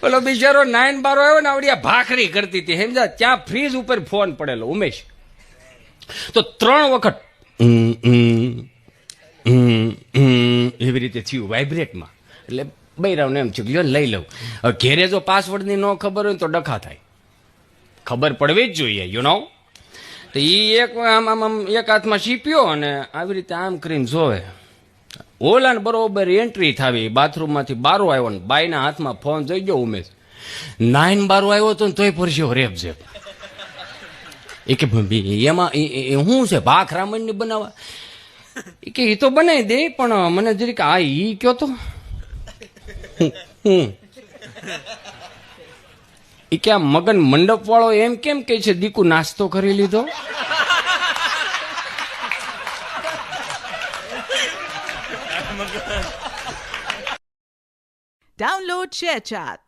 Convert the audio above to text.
ઓલો બિચારો 9-12 આવ્યો ને આવડી ભાખરી કરતી હતી સમજા, ત્યાં ફ્રીજ ઉપર ફોન પડેલો ઉમેશ, તો 3 વખત એવી રીતે થયું વાઇબ્રેટમાં. એટલે બૈરાવને એમ થયું લ્યો લઈ લઉં. હવે ઘેરે જો પાસવર્ડની ન ખબર હોય તો ડખા થાય, ખબર પડવી જ જોઈએ યુ નો. તો એ એક આમ આમ આમ એક હાથમાં સીપ્યો અને આવી રીતે આમ કરીને જોવે, ઓલાને બરોબર એન્ટ્રી થાવી બાથરૂમમાંથી બારો આવ્યો ને બાઈના હાથમાં ફોન જોઈ ગયો ઉમેશ. 9-12 આવ્યો હતો ને તોય પરસ્યો રેપ છે. એ કે એમાં શું છે ભાખ રામણની બનાવવા? એ કે એ તો બનાવી દે પણ મને જરીક આ ઈ કયો તો એ કે આ મગન મંડપ વાળો એમ કેમ કે છે દીકુ નાસ્તો કરી લીધો? Download ShareChat.